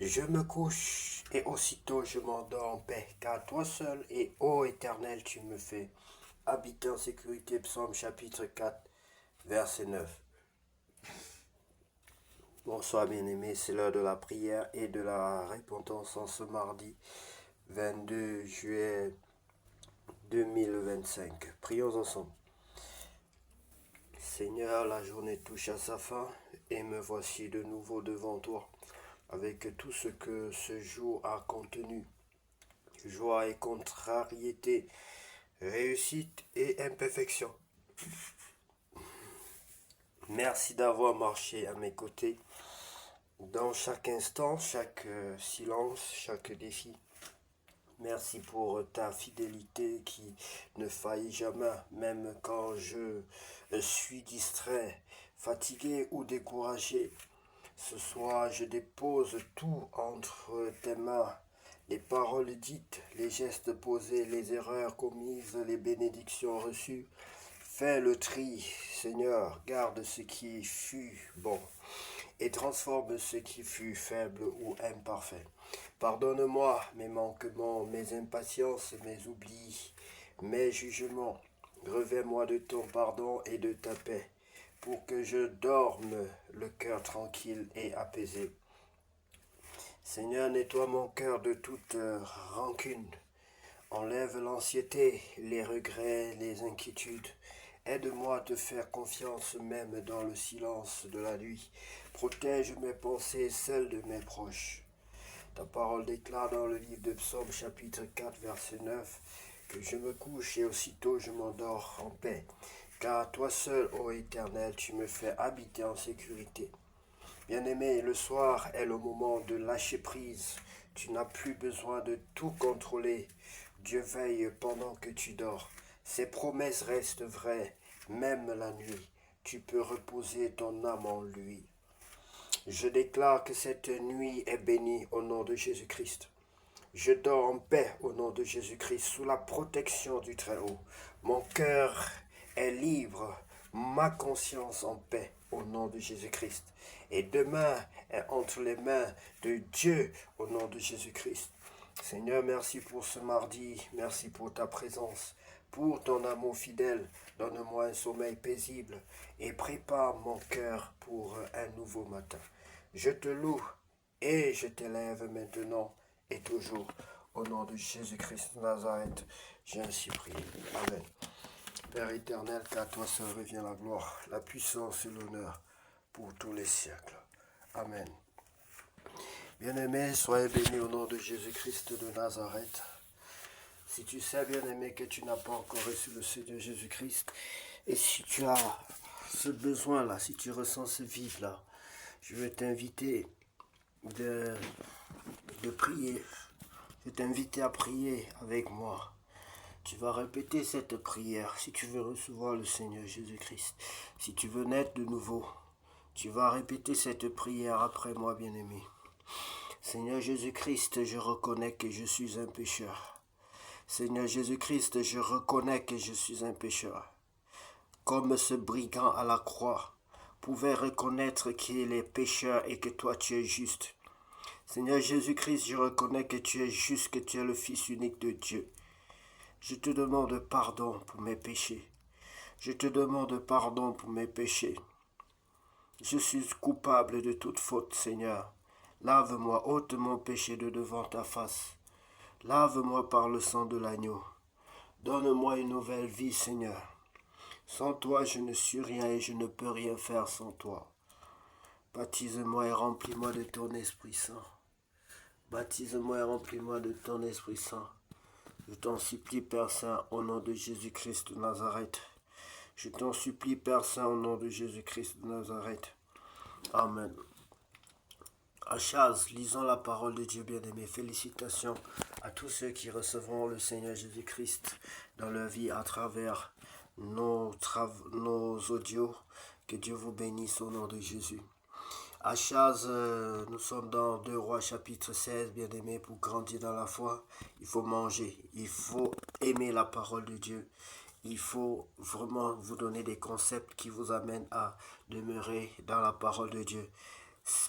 Je me couche et aussitôt je m'endors en paix, car toi seul et ô Éternel, tu me fais habiter en sécurité. Psaume chapitre 4, verset 9. Bonsoir bien-aimés, c'est l'heure de la prière et de la repentance en ce mardi 22 juillet 2025. Prions ensemble. Seigneur, la journée touche à sa fin et me voici de nouveau devant toi avec tout ce que ce jour a contenu. Joie et contrariété, réussite et imperfection. Merci d'avoir marché à mes côtés dans chaque instant, chaque silence, chaque défi. Merci pour ta fidélité qui ne faillit jamais, même quand je suis distrait, fatigué ou découragé. Ce soir, je dépose tout entre tes mains. Les paroles dites, les gestes posés, les erreurs commises, les bénédictions reçues. Fais le tri, Seigneur, garde ce qui fut bon et transforme ce qui fut faible ou imparfait. Pardonne-moi mes manquements, mes impatiences, mes oublis, mes jugements. Revêt-moi de ton pardon et de ta paix, pour que je dorme le cœur tranquille et apaisé. Seigneur, nettoie mon cœur de toute rancune. Enlève l'anxiété, les regrets, les inquiétudes. Aide-moi à te faire confiance même dans le silence de la nuit. Protège mes pensées et celles de mes proches. Ta parole déclare dans le livre de Psaume chapitre 4 verset 9 que je me couche et aussitôt je m'endors en paix. Car toi seul, ô Éternel, tu me fais habiter en sécurité. Bien-aimé, le soir est le moment de lâcher prise. Tu n'as plus besoin de tout contrôler. Dieu veille pendant que tu dors. Ses promesses restent vraies, même la nuit. Tu peux reposer ton âme en lui. Je déclare que cette nuit est bénie au nom de Jésus-Christ. Je dors en paix au nom de Jésus-Christ, sous la protection du Très-Haut. Mon cœur est libre, ma conscience en paix au nom de Jésus-Christ. Et demain est entre les mains de Dieu au nom de Jésus-Christ. Seigneur, merci pour ce mardi, merci pour ta présence, pour ton amour fidèle. Donne-moi un sommeil paisible et prépare mon cœur pour un nouveau matin. Je te loue et je t'élève maintenant et toujours. Au nom de Jésus-Christ de Nazareth, j'ai ainsi prié. Amen. Père éternel, qu'à toi seul revient la gloire, la puissance et l'honneur pour tous les siècles. Amen. Bien-aimé, soyez bénis au nom de Jésus-Christ de Nazareth. Si tu sais, bien-aimé, que tu n'as pas encore reçu le Seigneur Jésus-Christ, et si tu as ce besoin-là, si tu ressens ce vide-là, je veux t'inviter de prier. Je vais t'inviter à prier avec moi. Tu vas répéter cette prière si tu veux recevoir le Seigneur Jésus-Christ. Si tu veux naître de nouveau, tu vas répéter cette prière après moi, bien-aimé. Seigneur Jésus-Christ, je reconnais que je suis un pécheur. Seigneur Jésus-Christ, je reconnais que je suis un pécheur. Comme ce brigand à la croix pouvait reconnaître qu'il est pécheur et que toi tu es juste. Seigneur Jésus-Christ, je reconnais que tu es juste, que tu es le Fils unique de Dieu. Je te demande pardon pour mes péchés. Je te demande pardon pour mes péchés. Je suis coupable de toute faute, Seigneur. Lave-moi, ôte mon péché de devant ta face. Lave-moi par le sang de l'agneau. Donne-moi une nouvelle vie, Seigneur. Sans toi, je ne suis rien et je ne peux rien faire sans toi. Baptise-moi et remplis-moi de ton Esprit Saint. Baptise-moi et remplis-moi de ton Esprit Saint. Je t'en supplie, Père Saint, au nom de Jésus-Christ de Nazareth. Je t'en supplie, Père Saint, au nom de Jésus-Christ de Nazareth. Amen. Achaz, lisons la parole de Dieu bien-aimé. Félicitations à tous ceux qui recevront le Seigneur Jésus-Christ dans leur vie à travers nos audios. Que Dieu vous bénisse au nom de Jésus. Achaz, nous sommes dans 2 Rois chapitre 16, bien-aimés, pour grandir dans la foi, il faut manger, il faut aimer la parole de Dieu, il faut vraiment vous donner des concepts qui vous amènent à demeurer dans la parole de Dieu.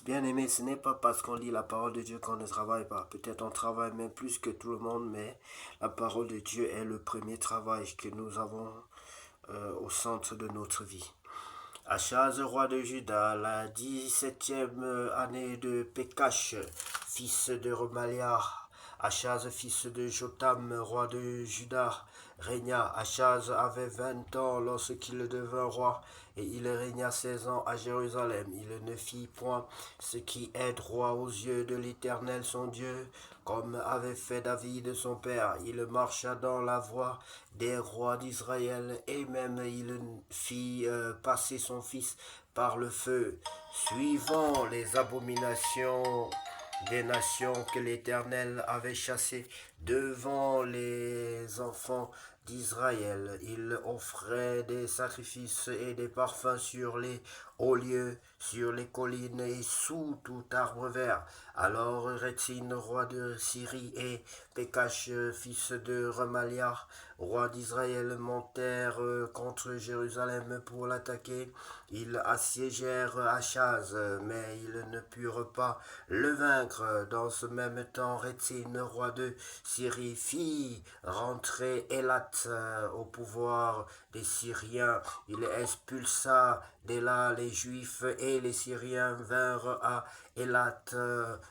Bien aimé, ce n'est pas parce qu'on lit la parole de Dieu qu'on ne travaille pas. Peut-être on travaille même plus que tout le monde, mais la parole de Dieu est le premier travail que nous avons au centre de notre vie. Achaz, roi de Juda, la 17e année de Pécache, fils de Remalia. Achaz, fils de Jotam, roi de Juda, régna. Achaz avait 20 ans lorsqu'il devint roi, et il régna 16 ans à Jérusalem. Il ne fit point ce qui est droit aux yeux de l'Éternel son Dieu, comme avait fait David son père. Il marcha dans la voie des rois d'Israël, et même il fit passer son fils par le feu, suivant les abominations des nations que l'Éternel avait chassées devant les enfants d'Israël. Il offrait des sacrifices et des parfums sur les hauts lieux, sur les collines et sous tout arbre vert. Alors Rétine, roi de Syrie, et Pécache, fils de Remalia, roi d'Israël, montèrent contre Jérusalem pour l'attaquer. Ils assiégèrent Achaz, mais ils ne purent pas le vaincre. Dans ce même temps, Rétine, roi de Syrie, fit rentrer Élat au pouvoir des Syriens. Il expulsa de là les Juifs, et les Syriens vinrent à Élat,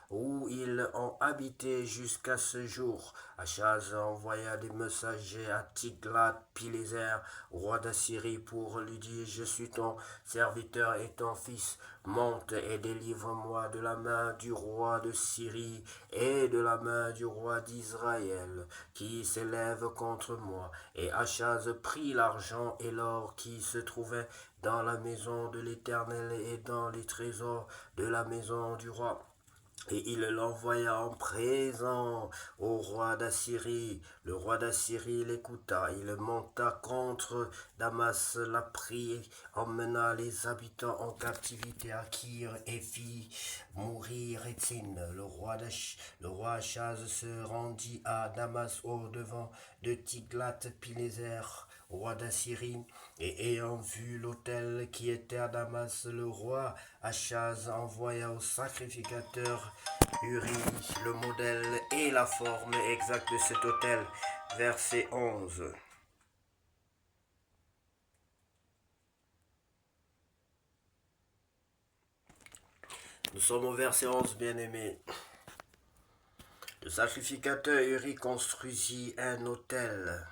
où ils ont habité jusqu'à ce jour. Achaz envoya des messagers à Tiglath-Pileser, roi d'Assyrie, pour lui dire: je suis ton serviteur et ton fils. Monte et délivre-moi de la main du roi de Syrie et de la main du roi d'Israël, qui s'élève contre moi. Et Achaz prit l'argent et l'or qui se trouvaient dans la maison de l'Éternel et dans les trésors de la maison du roi. Et il l'envoya en présent au roi d'Assyrie. Le roi d'Assyrie l'écouta. Il monta contre Damas, la prit, emmena les habitants en captivité à Kir et fit mourir Rétine. Le roi Achaz se rendit à Damas au devant de Tiglath-Pileser, roi d'Assyrie, et ayant vu l'autel qui était à Damas, le roi Achaz envoya au sacrificateur Uri le modèle et la forme exacte de cet autel. Verset 11. Nous sommes au verset 11, bien-aimés. Le sacrificateur Uri construisit un autel.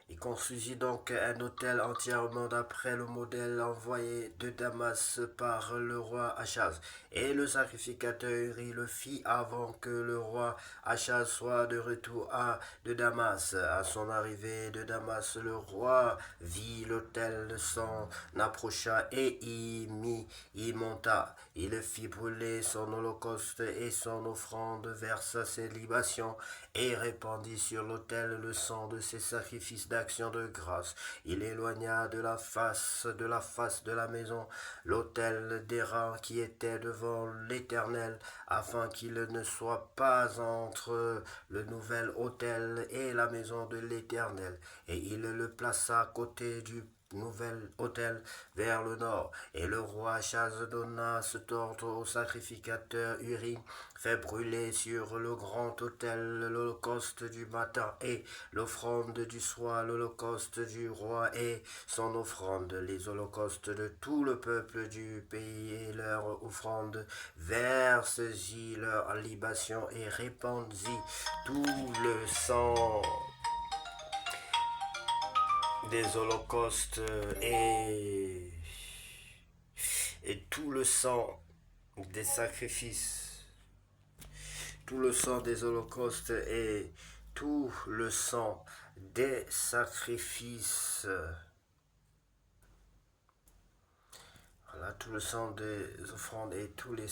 Il construisit donc un autel entièrement d'après le modèle envoyé de Damas par le roi Achaz. Et le sacrificateur Uri le fit avant que le roi Achaz soit de retour de Damas. À son arrivée de Damas, le roi vit l'autel, s'en approcha et y monta. Il fit brûler son holocauste et son offrande, versa ses libations et répandit sur l'autel le sang de ses sacrifices d'action de grâce. Il éloigna de la face de la maison l'autel d'airain qui était devant l'Éternel, afin qu'il ne soit pas entre le nouvel autel et la maison de l'Éternel. Et il le plaça à côté du nouvel autel vers le nord. Et le roi Achaz donna cet ordre au sacrificateur Uri: fait brûler sur le grand autel l'holocauste du matin et l'offrande du soir, l'holocauste du roi et son offrande, les holocaustes de tout le peuple du pays et leur offrande. Verse-y leur libation et répandis tout le sang des holocaustes et tout le sang des sacrifices, tout le sang des holocaustes et tout le sang des sacrifices. Voilà, tout le sang des offrandes et tout le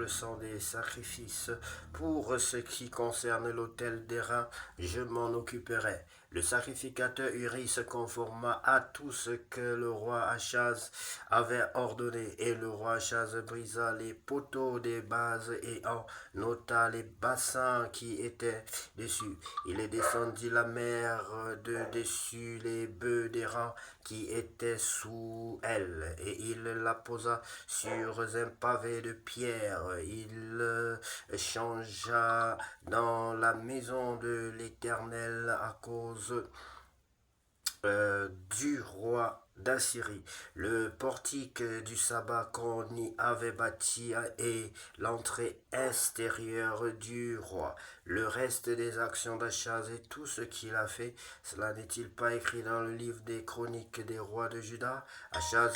sang des sacrifices. Pour ce qui concerne l'autel d'airain, je m'en occuperai. Le sacrificateur Uri se conforma à tout ce que le roi Achaz avait ordonné, et le roi Achaz brisa les poteaux des bases et en ôta les bassins qui étaient dessus. Il descendit la mer de dessus les bœufs des rangs qui étaient sous elle, et il la posa sur un pavé de pierre. Il changea dans la maison de l'Éternel à cause du roi d'Assyrie, le portique du sabbat qu'on y avait bâti et l'entrée extérieure du roi. Le reste des actions d'Achaz et tout ce qu'il a fait, cela n'est-il pas écrit dans le livre des chroniques des rois de Juda? Achaz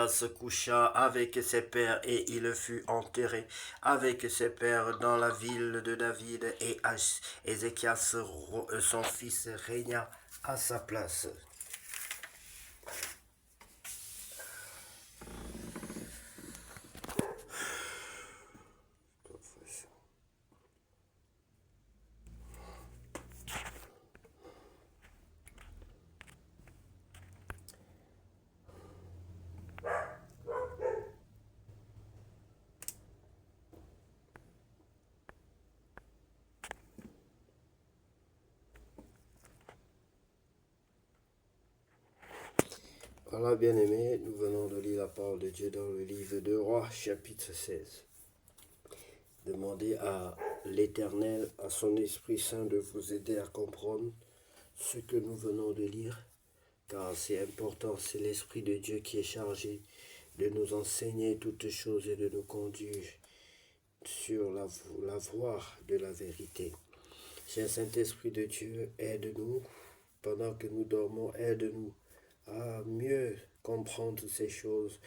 se coucha avec ses pères et il fut enterré avec ses pères dans la ville de David et Ézéchias, son fils, régna à sa place. Voilà, bien-aimés, nous venons de lire la parole de Dieu dans le livre de Rois, chapitre 16. Demandez à l'Éternel, à son Esprit Saint, de vous aider à comprendre ce que nous venons de lire, car c'est important, c'est l'Esprit de Dieu qui est chargé de nous enseigner toutes choses et de nous conduire sur la voie de la vérité. Cher Saint-Esprit de Dieu, aide-nous, pendant que nous dormons, aide-nous à mieux comprendre ces choses.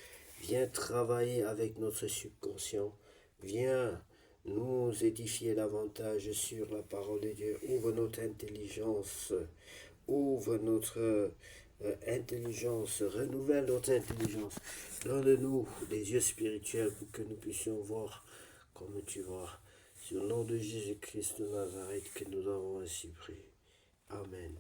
Viens travailler avec notre subconscient. Viens nous édifier davantage sur la parole de Dieu. Ouvre notre intelligence. Ouvre notre intelligence. Renouvelle notre intelligence. Donne-nous des yeux spirituels pour que nous puissions voir comme tu vois. Sur le nom de Jésus-Christ de Nazareth que nous avons ainsi prié. Amen.